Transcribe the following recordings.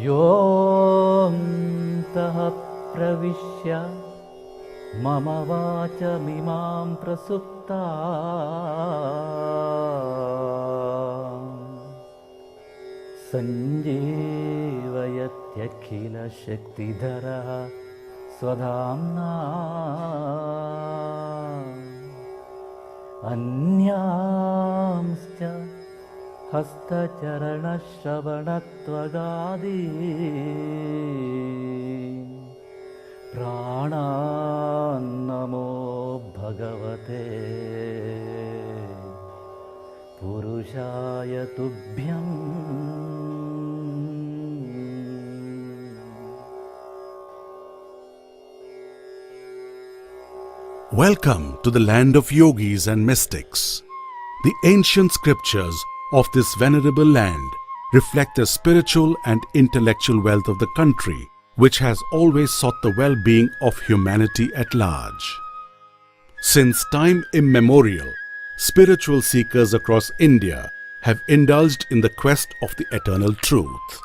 योऽन्तः प्रविश्य मम वाचमिमां प्रसुप्ता सञ्जीवयत्यखिलशक्तिधरः स्वधाम्ना अन्यांश्च हस्तचरणश्रवणत्वगादीन् प्राणान्नमो भगवते पुरुषाय तुभ्यम्। Welcome to the land of yogis and mystics. The ancient scriptures of this venerable land reflect the spiritual and intellectual wealth of the country, which has always sought the well-being of humanity at large. Since time immemorial, spiritual seekers across India have indulged in the quest of the eternal truth.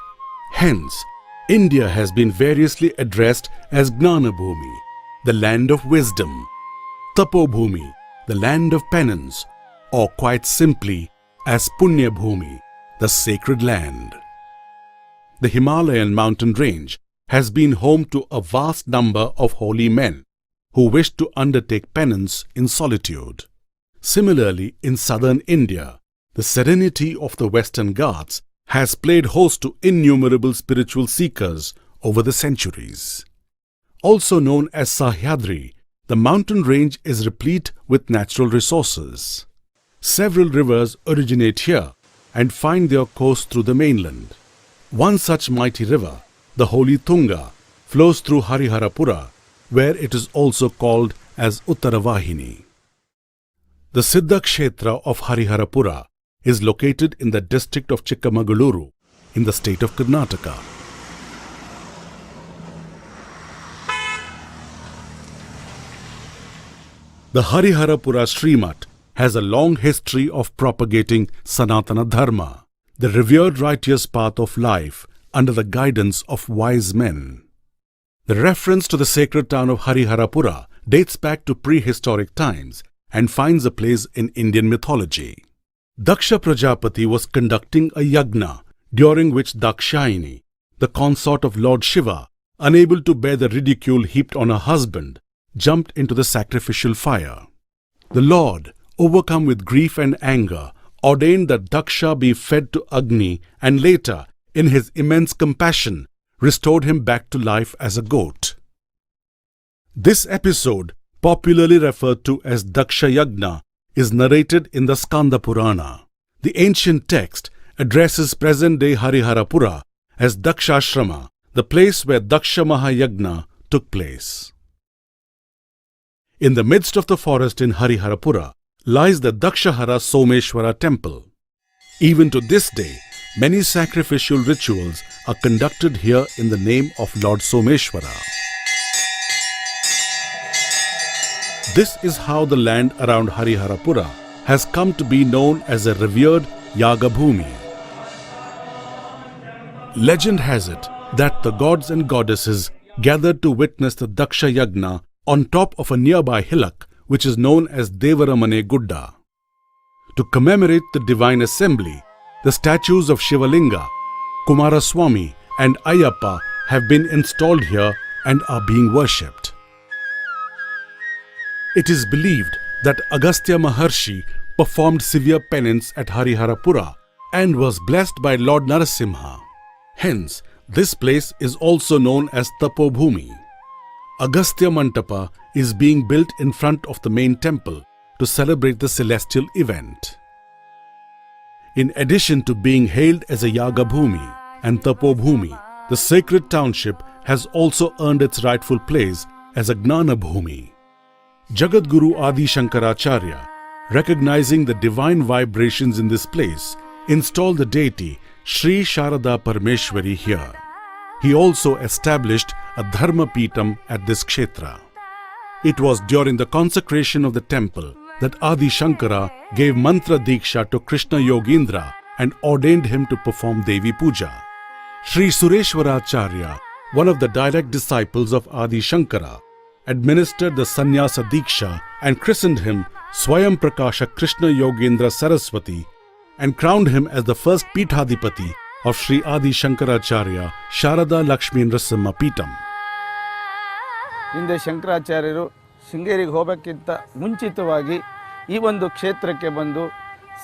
Hence, India has been variously addressed as Gnanabhumi, the land of wisdom, Tapobhumi, the land of penance, or quite simply as Punyabhumi, the sacred land. The Himalayan mountain range has been home to a vast number of holy men who wish to undertake penance in solitude. Similarly, in southern India, the serenity of the Western Ghats has played host to innumerable spiritual seekers over the centuries. Also known as Sahyadri, the mountain range is replete with natural resources. Several rivers originate here and find their course through the mainland. One such mighty river, the holy Tunga, flows through Hariharapura, where it is also called as Uttaravahini. The Siddha Kshetra of Hariharapura is located in the district of Chikmagaluru in the state of Karnataka. The Hariharapura Srimat has a long history of propagating Sanatana Dharma, the revered righteous path of life under the guidance of wise men. The reference to the sacred town of Hariharapura dates back to prehistoric times and finds a place in Indian mythology. Daksha Prajapati was conducting a yagna during which Dakshayani, the consort of Lord Shiva, unable to bear the ridicule heaped on her husband, jumped into the sacrificial fire. The Lord, overcome with grief and anger, ordained that Daksha be fed to Agni and later, in his immense compassion, restored him back to life as a goat. This episode, popularly referred to as Daksha Yagna, is narrated in the Skanda Purana. The ancient text addresses present-day Hariharapura as Dakshashrama, the place where Daksha Mahayagna took place. In the midst of the forest in Hariharapura lies the Dakshahara Someshwara temple. Even to this day, many sacrificial rituals are conducted here in the name of Lord Someshwara. This is how the land around Hariharapura has come to be known as a revered Yaga Bhumi. Legend has it that the gods and goddesses gathered to witness the Daksha Yagna on top of a nearby hillock which is known as Devaramane Gudda. To commemorate the divine assembly, the statues of Shivalinga, Kumaraswamy and Ayyappa have been installed here and are being worshipped. It is believed that Agastya Maharshi performed severe penance at Hariharapura and was blessed by Lord Narasimha. Hence, this place is also known as Tapobhumi. Agastya Mantapa is being built in front of the main temple to celebrate the celestial event. In addition to being hailed as a Yaga Bhumi and Tapobhumi, the sacred township has also earned its rightful place as a Gnana Bhumi. Jagadguru Adi Shankaracharya, recognizing the divine vibrations in this place, installed the deity Sri Sharada Parmeshwari here. He also established a Dharma Pitam at this kshetra. It was during the consecration of the temple that Adi Shankara gave mantra diksha to Krishna Yogindra and ordained him to perform Devi Puja. Sri Sureshwaracharya, one of the direct disciples of Adi Shankara, administered the Sannyasa Diksha and christened him Swayam Prakasha Krishna Yogendra Saraswati and crowned him as the first Peethadipati of Sri Adi Shankaracharya Sharada Lakshmi Nrsimha Peetham. ಹಿಂದೆ ಶಂಕರಾಚಾರ್ಯರು ಶೃಂಗೇರಿಗೆ ಹೋಗೋಕ್ಕಿಂತ ಮುಂಚಿತವಾಗಿ ಈ ಒಂದು ಕ್ಷೇತ್ರಕ್ಕೆ ಬಂದು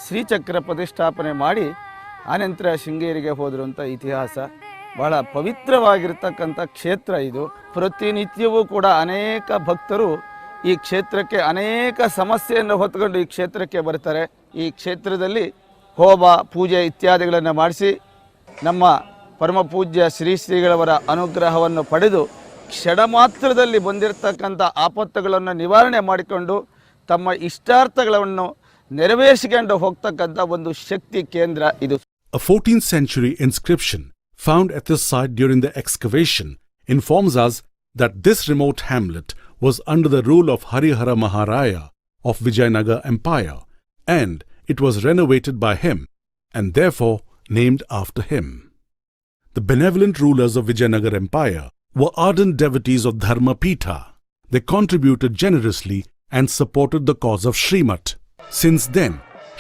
ಶ್ರೀಚಕ್ರ ಪ್ರತಿಷ್ಠಾಪನೆ ಮಾಡಿ ಆನಂತರ ಶೃಂಗೇರಿಗೆ ಹೋದರು ಅಂತ ಇತಿಹಾಸ. ಬಹಳ ಪವಿತ್ರವಾಗಿರ್ತಕ್ಕಂಥ ಕ್ಷೇತ್ರ ಇದು. ಪ್ರತಿನಿತ್ಯವೂ ಕೂಡ ಅನೇಕ ಭಕ್ತರು ಈ ಕ್ಷೇತ್ರಕ್ಕೆ ಅನೇಕ ಸಮಸ್ಯೆಯನ್ನು ಹೊತ್ತುಕೊಂಡು ಈ ಕ್ಷೇತ್ರಕ್ಕೆ ಬರ್ತಾರೆ. ಈ ಕ್ಷೇತ್ರದಲ್ಲಿ ಹೋಮ ಪೂಜೆ ಇತ್ಯಾದಿಗಳನ್ನು ಮಾಡಿಸಿ ನಮ್ಮ ಪರಮ ಪೂಜ್ಯ ಶ್ರೀಗಳವರ ಅನುಗ್ರಹವನ್ನು ಪಡೆದು ಕ್ಷಣ ಮಾತ್ರದಲ್ಲಿ ಬಂದಿರತಕ್ಕಂಥ ಆಪತ್ತುಗಳನ್ನು ನಿವಾರಣೆ ಮಾಡಿಕೊಂಡು ತಮ್ಮ ಇಷ್ಟಾರ್ಥಗಳನ್ನು ನೆರವೇರಿಸಿಕೊಂಡು ಹೋಗ್ತಕ್ಕಂಥ ಒಂದು ಶಕ್ತಿ ಕೇಂದ್ರ ಇದು. A 14th century inscription found at this site during the excavation informs us that this remote hamlet was under the rule of Harihara Maharaya of Vijayanagar Empire, and it was renovated by him and therefore named after him. The benevolent rulers of Vijayanagar Empire were ardent devotees of Dharma Peetha. They contributed generously and supported the cause of Srimat. Since then,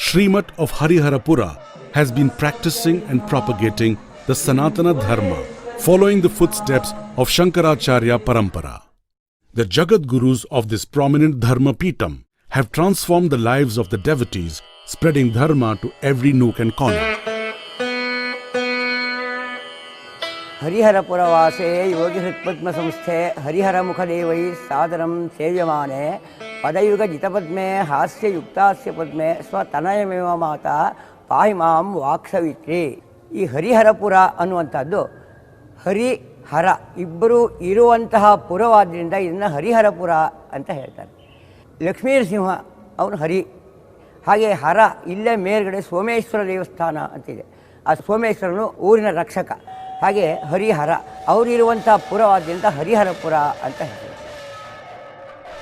Srimat of Hariharapura has been practicing and propagating the Sanatana Dharma, following the footsteps of Shankaracharya Parampara. The Jagat Gurus of this prominent Dharma Peetham have transformed the lives of the devotees, spreading Dharma to every nook and corner. हरिहरपुरवासे योगिहृत्पद्मसंस्थे हरिहरमुखदेवै सादरं सेव्यमाने पदयुगजितपद्मे हास्ययुक्तास्य पद्मे स्वतनयमेव माता ಪಾಯಿ ಮಾಂ ವಾಕ್ಸವಿತ್ರಿ. ಈ ಹರಿಹರಪುರ ಅನ್ನುವಂಥದ್ದು ಹರಿಹರ ಇಬ್ಬರು ಇರುವಂತಹ ಪುರವಾದ್ದರಿಂದ ಇದನ್ನು ಹರಿಹರಪುರ ಅಂತ ಹೇಳ್ತಾರೆ. ಲಕ್ಷ್ಮೀನರಸಿಂಹ ಅವನು ಹರಿ, ಹಾಗೆ ಹರ ಇಲ್ಲೇ ಮೇಲ್ಗಡೆ ಸೋಮೇಶ್ವರ ದೇವಸ್ಥಾನ ಅಂತಿದೆ. ಆ ಸೋಮೇಶ್ವರನು ಊರಿನ ರಕ್ಷಕ. ಹಾಗೆ ಹರಿಹರ ಅವರಿರುವಂಥ ಪುರವಾದ್ದರಿಂದ ಹರಿಹರಪುರ ಅಂತ ಹೇಳ್ತಾರೆ.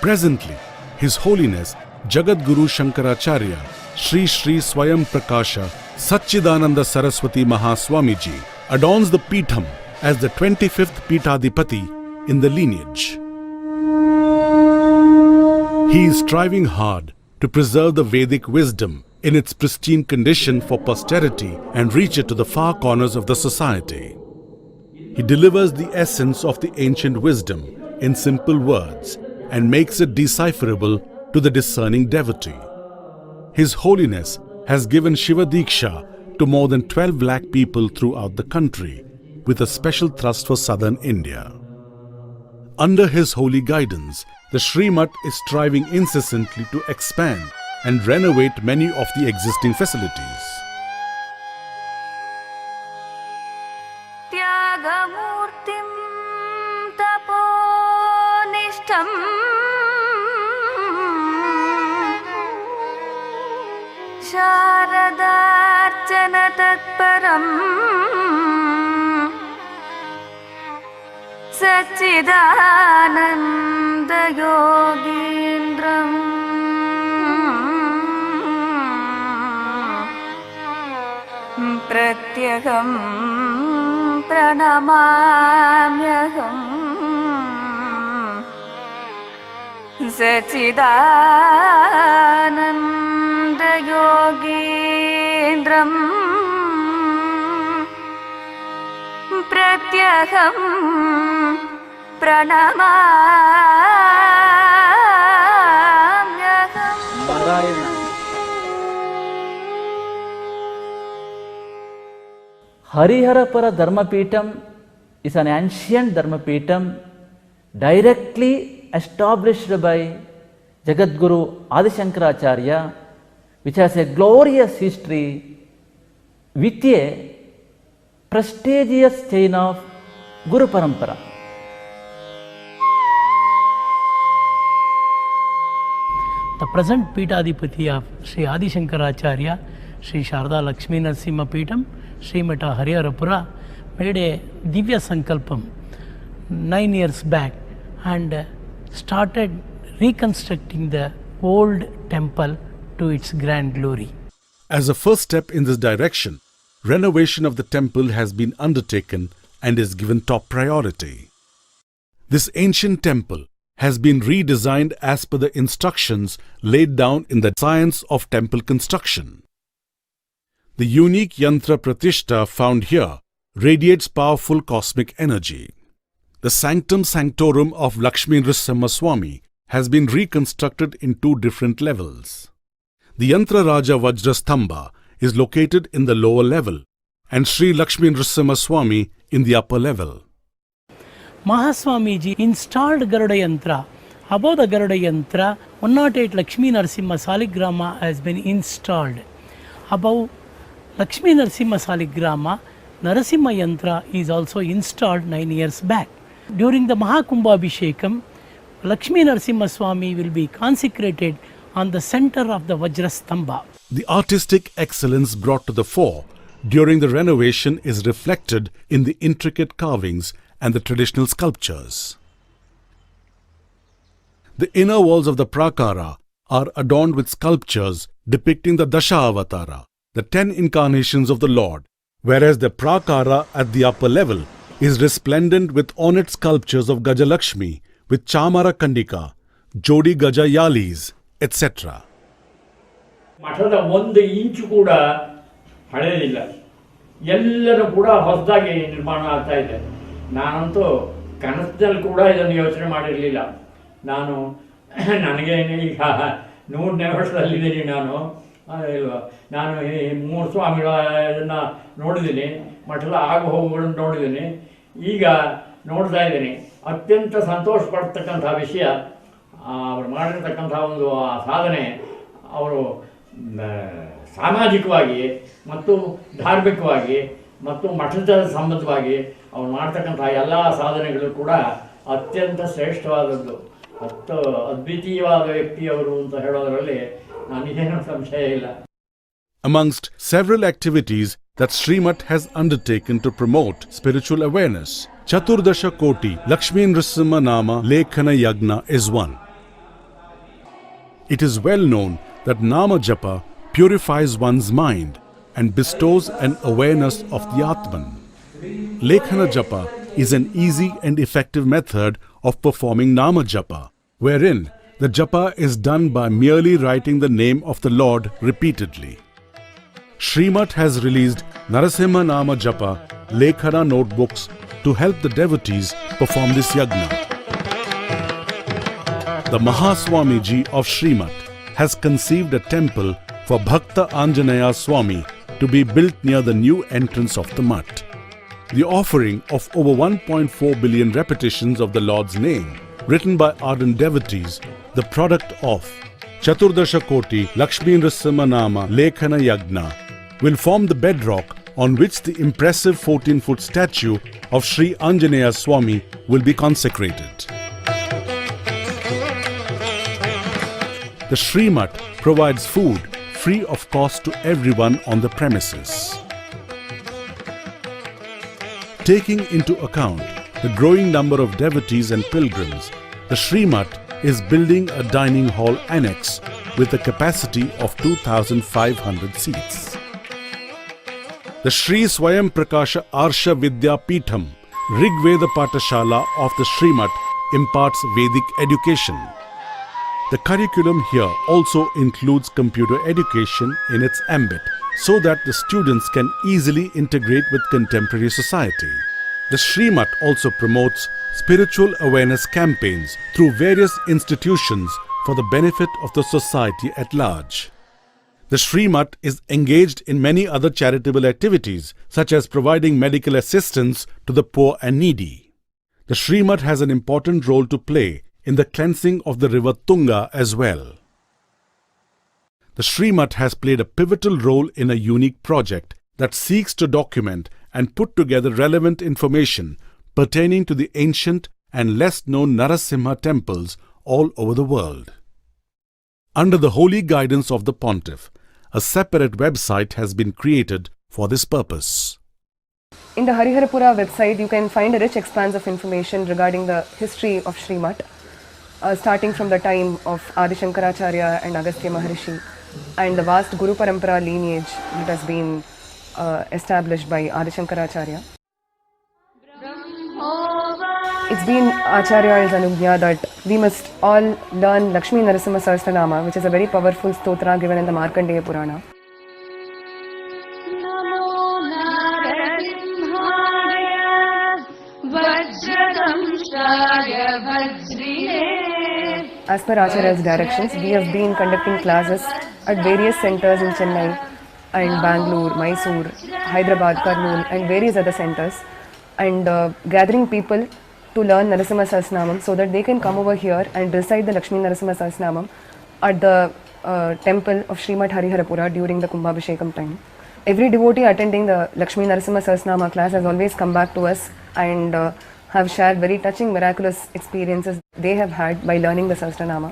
Presently, His Holiness Jagadguru Shankaracharya Shri Shri Swayam Prakasha Satchidananda Saraswati Mahaswamiji adorns the Peetham as the 25th Peethadipati in the lineage. He is striving hard to preserve the Vedic wisdom in its pristine condition for posterity and reach it to the far corners of the society. He delivers the essence of the ancient wisdom in simple words and makes it decipherable to the discerning devotee. His Holiness has given Shiva Diksha to more than 12 lakh people throughout the country, with a special thrust for southern India. Under his holy guidance, the Srimat is striving incessantly to expand and renovate many of the existing facilities. Tyagamurtim taponishtam शारदार्चन तत्परम् सच्चिदानन्द योगीन्द्रम् प्रत्यहं प्रणमाम्यहम् सच्चिदानन्द योगीन्द्रम् प्रत्यहं प्रणमाम्यहम्. Narayana. Hariharapura Dharma Peetham is an ancient Dharma Peetham directly established by Jagadguru Adi Shankaracharya, which has a glorious history with a prestigious chain of Guru Parampara. The present Peethadipati of Sri Adi Shankaracharya, Sri Sharada Lakshmi Nrsimha Peetham, Sri Mata Hariharapura, made a Divya Sankalpam 9 years back and started reconstructing the old temple to its grand glory. As a first step in this direction, renovation of the temple has been undertaken and is given top priority. This ancient temple has been redesigned as per the instructions laid down in the science of temple construction. The unique Yantra Pratishta found here radiates powerful cosmic energy. The Sanctum Sanctorum of Lakshmi Nrsimha Swami has been reconstructed in two different levels. The Yantra Raja Vajrastambha is located in the lower level and Sri Lakshmi Nrsimha Swami in the upper level. Mahaswamiji installed Garuda Yantra. Above the Garuda Yantra, 108 Lakshmi Nrsimha Saligrama has been installed. Above Lakshmi Nrsimha Saligrama, Narasimha Yantra is also installed 9 years back. During the Mahakumbha Abhishekam, Lakshmi Nrsimha Swami will be consecrated on the center of the Vajrastambha. The artistic excellence brought to the fore during the renovation is reflected in the intricate carvings and the traditional sculptures. The inner walls of the prakara are adorned with sculptures depicting the Dasha Avatara, the 10 incarnations of the Lord, whereas the prakara at the upper level is resplendent with ornate sculptures of Gajalakshmi with Chamara Kandika, Jodi Gaja Yalis, etc. ಮಠದ 1 ಇಂಚು ಕೂಡ ಹಳೆಯದಿಲ್ಲ, ಎಲ್ಲರೂ ಕೂಡ ಹೊಸದಾಗಿ ನಿರ್ಮಾಣ ಆಗ್ತಾ ಇದೆ. ನಾನಂತೂ ಕನಸಿನಲ್ಲಿ ಕೂಡ ಇದನ್ನು ಯೋಚನೆ ಮಾಡಿರಲಿಲ್ಲ. ನನಗೆ ಈಗ 100ನೇ ವರ್ಷದಲ್ಲಿದ್ದೀನಿ. ನಾನು ಈ 3 ಸ್ವಾಮಿಗಳನ್ನ ನೋಡಿದ್ದೀನಿ, ಮಠದ ಆಗು ಹೋಗುಗಳನ್ನು ನೋಡಿದ್ದೀನಿ. ಈಗ ನೋಡ್ತಾ ಇದ್ದೀನಿ. ಅತ್ಯಂತ ಸಂತೋಷ ಪಡ್ತಕ್ಕಂಥ ವಿಷಯ ಅವರು ಮಾಡಿರ್ತಕ್ಕಂಥ ಒಂದು ಸಾಧನೆ. ಅವರು ಸಾಮಾಜಿಕವಾಗಿ ಮತ್ತು ಧಾರ್ಮಿಕವಾಗಿ ಮತ್ತು ಮಠದ ಸಂಬಂಧವಾಗಿ ಅವ್ರು ಮಾಡ್ತಕ್ಕಂಥ ಎಲ್ಲ ಸಾಧನೆಗಳು ಕೂಡ ಅತ್ಯಂತ ಶ್ರೇಷ್ಠವಾದದ್ದು. ಅದ್ವಿತೀಯವಾದ ವ್ಯಕ್ತಿಯವರು ಅಂತ ಹೇಳೋದರಲ್ಲಿ ನನಗೇನೂ ಸಂಶಯ ಇಲ್ಲ. Amongst several activities that Srimat has undertaken to promote spiritual awareness, Chaturdasha Koti Lakshmi Nrsimha Nama Lekhana Yagna is one. It is well known that Nama Japa purifies one's mind and bestows an awareness of the Atman. Lekhana Japa is an easy and effective method of performing Nama Japa, wherein the Japa is done by merely writing the name of the Lord repeatedly. Srimat has released Narasimha Nama Japa Lekhana notebooks to help the devotees perform this yagna. The Mahaswamiji of Srimat has conceived a temple for Bhakta Anjaneya Swami to be built near the new entrance of the Mutt. The offering of over 1.4 billion repetitions of the Lord's name, written by ardent devotees, the product of Chaturdasha Koti Lakshmi Nrsimha Nama Lekhana Yagna, will form the bedrock on which the impressive 14-foot statue of Sri Anjaneya Swami will be consecrated. The Srimat provides food free of cost to everyone on the premises. Taking into account the growing number of devotees and pilgrims, the Srimat is building a dining hall annex with a capacity of 2,500 seats. The Sri Swayam Prakasha Arsha Vidya Peetham Rigveda Patashala of the Srimat imparts Vedic education. The curriculum here also includes computer education in its ambit, so that the students can easily integrate with contemporary society. The Srimat also promotes spiritual awareness campaigns through various institutions for the benefit of the society at large. The Srimat is engaged in many other charitable activities, such as providing medical assistance to the poor and needy. The Srimat has an important role to play in the cleansing of the river Tunga as well. The Srimat has played a pivotal role in a unique project that seeks to document and put together relevant information pertaining to the ancient and less known Narasimha temples all over the world. Under the holy guidance of the Pontiff, a separate website has been created for this purpose. In the Hariharapura website, you can find a rich expanse of information regarding the history of Srimat, starting from the time of Adi Shankaracharya and Agastya Maharishi, and the vast Guru Parampara lineage that has been established by Adi Shankaracharya. It's been Acharya's anugnya that we must all learn Lakshmi Narasimha Sahasranama, which is a very powerful stotra given in the Markandeya Purana. As per Acharya's directions, we have been conducting classes at various centers in Chennai and Bangalore, Mysore, Hyderabad, Kurnool and various other centers, and gathering people to learn Narasimha Sahasranamam so that they can come over here and recite the Lakshmi Narasimha Sahasranamam at the temple of Srimat Hariharapura during the Kumbhabhishekam time. Every devotee attending the Lakshmi Narasimha Sahasranama class has always come back to us and have shared very touching, miraculous experiences they have had by learning the Sahasranama.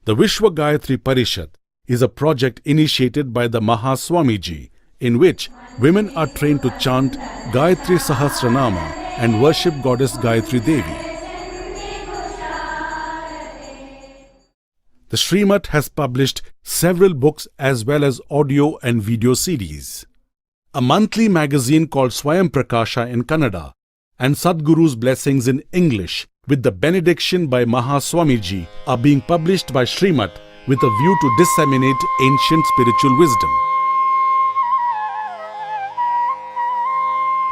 The Vishwa Gayatri Parishad is a project initiated by the Mahaswamiji, in which women are trained to chant Gayatri Sahasranama and worship goddess Gayatri Devi. The Srimat has published several books as well as audio and video CDs. A monthly magazine called Swayam Prakasha in Kannada and Sadhguru's Blessings in English with the benediction by Mahaswamiji are being published by Srimat with a view to disseminate ancient spiritual wisdom.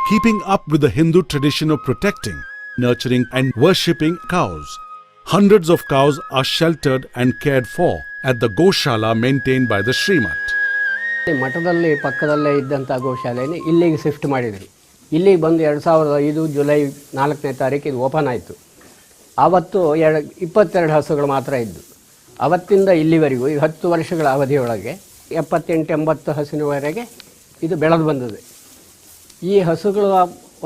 Keeping up with the Hindu tradition of protecting, nurturing and worshipping cows, hundreds of cows are sheltered and cared for at the Goshala maintained by the Srimat. ಮಠದಲ್ಲಿ ಪಕ್ಕದಲ್ಲೇ ಇದ್ದಂಥ ಗೋಶಾಲೆಯನ್ನು ಇಲ್ಲಿಗೆ shift ಮಾಡಿದ್ರಿ. ಇಲ್ಲಿಗೆ ಬಂದು 2005 July 4ನೇ ತಾರೀಕು ಇದು ಓಪನ್ ಆಯಿತು. ಆವತ್ತು 22 ಹಸುಗಳು ಮಾತ್ರ ಇದ್ದು. ಅವತ್ತಿಂದ ಇಲ್ಲಿವರೆಗೂ ಈ 10 ವರ್ಷಗಳ ಅವಧಿಯೊಳಗೆ 78-80 ಹಸುವಿನವರೆಗೆ ಇದು ಬೆಳೆದು ಬಂದಿದೆ. ಈ ಹಸುಗಳ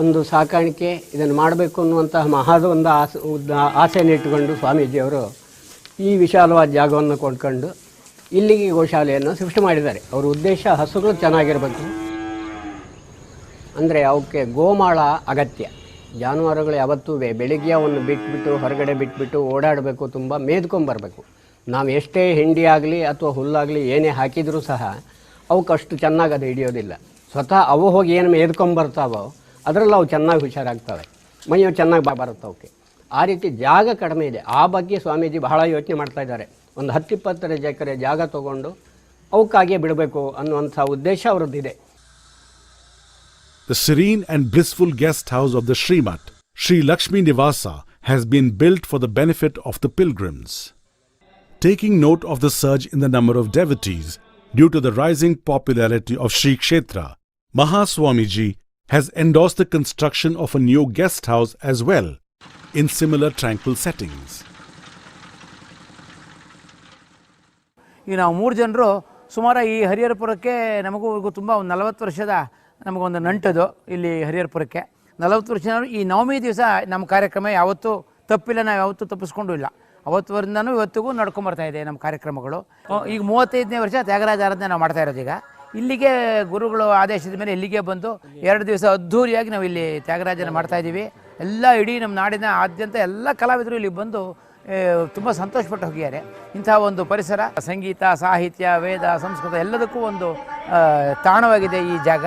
ಒಂದು ಸಾಕಾಣಿಕೆ ಇದನ್ನು ಮಾಡಬೇಕು ಅನ್ನುವಂತಹ ಮಹಾದೊಂದು ಆಸೆಯನ್ನು ಇಟ್ಟುಕೊಂಡು ಸ್ವಾಮೀಜಿಯವರು ಈ ವಿಶಾಲವಾದ ಜಾಗವನ್ನು ಕೊಂಡ್ಕೊಂಡು ಇಲ್ಲಿಗೆ ಗೋಶಾಲೆಯನ್ನು ಶಿಫ್ಟ್ ಮಾಡಿದ್ದಾರೆ. ಅವರ ಉದ್ದೇಶ ಹಸುಗಳು ಚೆನ್ನಾಗಿರಬೇಕು, ಅಂದರೆ ಅವಕ್ಕೆ ಗೋಮಾಳ ಅಗತ್ಯ. ಜಾನುವಾರುಗಳು ಯಾವತ್ತೂ ಬೆಳಿಗ್ಗೆ ಅವನ್ನು ಬಿಟ್ಬಿಟ್ಟು ಹೊರಗಡೆ ಬಿಟ್ಬಿಟ್ಟು ಓಡಾಡಬೇಕು, ತುಂಬ ಮೇದ್ಕೊಂಬರ್ಬೇಕು. ನಾವು ಎಷ್ಟೇ ಹಿಂಡಿ ಆಗಲಿ ಅಥವಾ ಹುಲ್ಲಾಗಲಿ ಏನೇ ಹಾಕಿದರೂ ಸಹ ಅವಕ್ಕಷ್ಟು ಚೆನ್ನಾಗಿ ಅದು ಹಿಡಿಯೋದಿಲ್ಲ. ಸ್ವತಃ ಅವು ಹೋಗಿ ಏನು ಮೇದ್ಕೊಂಬರ್ತಾವೋ ಅದರಲ್ಲಿ ಅವು ಚೆನ್ನಾಗಿ ಹುಷಾರಾಗ್ತವೆ, ಮೈಯು ಚೆನ್ನಾಗಿ ಬರುತ್ತೆ ಅವಕ್ಕೆ. ಆ ರೀತಿ ಜಾಗ ಕಡಿಮೆ ಇದೆ. ಆ ಬಗ್ಗೆ ಸ್ವಾಮೀಜಿ ಬಹಳ ಯೋಚನೆ ಮಾಡ್ತಾ ಇದ್ದಾರೆ. ಒಂದು 10-20 ಎಕರೆ ಜಾಗ ತೊಗೊಂಡು ಅವಕ್ಕಾಗಿಯೇ ಬಿಡಬೇಕು ಅನ್ನುವಂಥ ಉದ್ದೇಶ ಅವರದ್ದಿದೆ. The serene and blissful guest house of the Srimat, Sri Lakshmi Nivasa, has been built for the benefit of the pilgrims. Taking note of the surge in the number of devotees due to the rising popularity of Sri Kshetra, Mahaswamiji has endorsed the construction of a new guest house as well, in similar tranquil settings. ಈಗ ನಾವು 3 ಜನರು ಸುಮಾರು ಈ ಹರಿಹರಪುರಕ್ಕೆ ನಮಗೂ ತುಂಬ ಒಂದು 40 ವರ್ಷದ ನಮಗೊಂದು ನಂಟದು ಇಲ್ಲಿ ಹರಿಹರಪುರಕ್ಕೆ. 40 ವರ್ಷ ಈ ನವಮಿ ದಿವಸ ನಮ್ಮ ಕಾರ್ಯಕ್ರಮ ಯಾವತ್ತೂ ತಪ್ಪಿಲ್ಲ, ನಾವು ಯಾವತ್ತೂ ತಪ್ಪಿಸ್ಕೊಂಡು ಇಲ್ಲ. ಅವತ್ತುವರಿಂದನೂ ಇವತ್ತಿಗೂ ನಡ್ಕೊಂಬರ್ತಾ ಇದೆ ನಮ್ಮ ಕಾರ್ಯಕ್ರಮಗಳು. ಈಗ 35ನೇ ವರ್ಷ ತ್ಯಾಗರಾಜ ಆರಾಧನೆ ನಾವು ಮಾಡ್ತಾ ಇರೋದು. ಈಗ ಇಲ್ಲಿಗೆ ಗುರುಗಳು ಆದೇಶದ ಮೇಲೆ ಇಲ್ಲಿಗೆ ಬಂದು 2 ದಿವಸ ಅದ್ಧೂರಿಯಾಗಿ ನಾವು ಇಲ್ಲಿ ತ್ಯಾಗರಾಜನ ಮಾಡ್ತಾ ಇದ್ದೀವಿ. ಎಲ್ಲ ಇಡೀ ನಮ್ಮ ನಾಡಿನ ಆದ್ಯಂತ ಎಲ್ಲ ಕಲಾವಿದರು ಇಲ್ಲಿ ಬಂದು ತುಂಬ ಸಂತೋಷಪಟ್ಟು ಹೋಗಿದ್ದಾರೆ. ಇಂಥ ಒಂದು ಪರಿಸರ, ಸಂಗೀತ, ಸಾಹಿತ್ಯ, ವೇದ, ಸಂಸ್ಕೃತ ಎಲ್ಲದಕ್ಕೂ ಒಂದು ತಾಣವಾಗಿದೆ ಈ ಜಾಗ.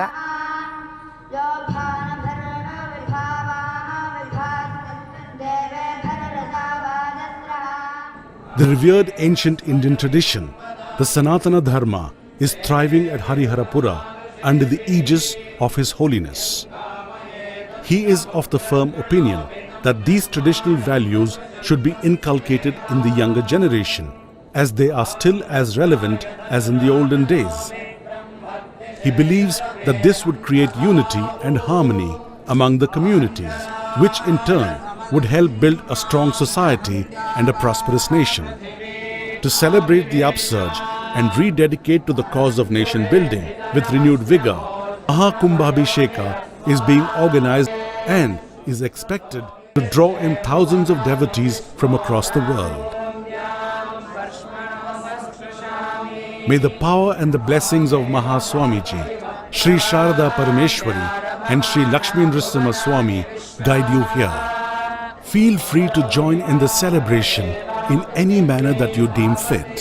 The revered ancient Indian tradition, the Sanatana Dharma, is thriving at Hariharapura under the aegis of His Holiness. He is of the firm opinion that these traditional values should be inculcated in the younger generation, as they are still as relevant as in the olden days. He believes that this would create unity and harmony among the communities, which in turn would help build a strong society and a prosperous nation. To celebrate the upsurge and rededicate to the cause of nation building with renewed vigor, Mahakumbhabhisheka is being organized and is expected to draw in thousands of devotees from across the world. May the power and the blessings of Mahaswamiji, Sri Sharada Parameshwari and Sri Lakshmi Nrsimha Swami guide you here. Feel free to join in the celebration in any manner that you deem fit.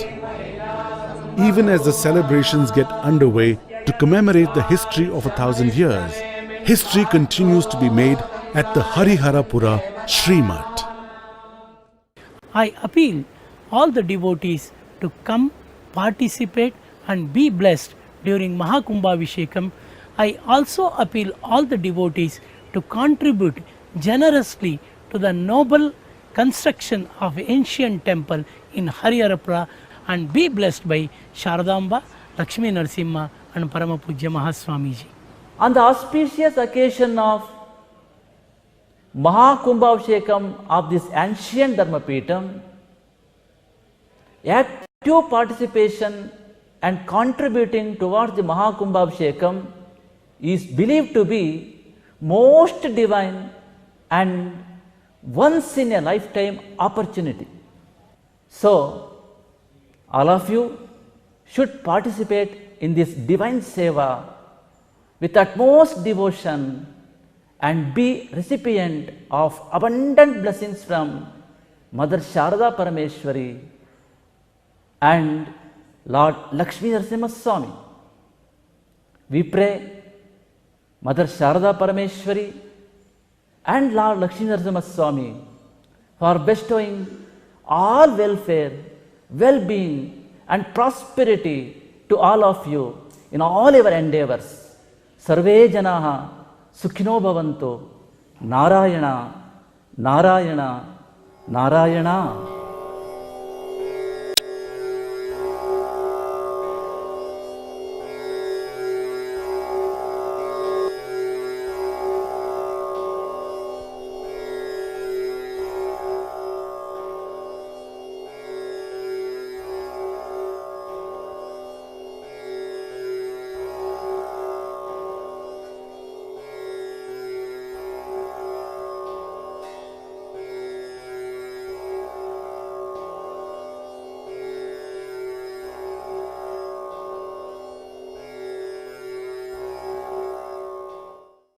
Even as the celebrations get underway to commemorate the history of 1,000 years, history continues to be made at the Hariharapura Srimat. I appeal all the devotees to come, participate and be blessed during Mahakumbhabhishekam. I also appeal all the devotees to contribute generously to the noble construction of ancient temple in Hariharapura and be blessed by Sharadamba, Lakshmi Narasimha and Parama Pujya Mahaswamiji. On the auspicious occasion of Mahakumbhabhishekam of this ancient Dharmapeetham, active participation and contributing towards the Mahakumbhabhishekam is believed to be most divine and once in a lifetime opportunity. So, all of you should participate in this divine seva with utmost devotion and be recipient of abundant blessings from Mother Sharada Parameshwari and Lord Lakshmi Narasimha Swami. We pray Mother Sharada Parameshwari and Lord Lakshmi Narasimha Swami for bestowing all welfare, well-being and prosperity to all of you in all your endeavors. Sarve janaha sukhino bhavantu. Narayana, Narayana, Narayana.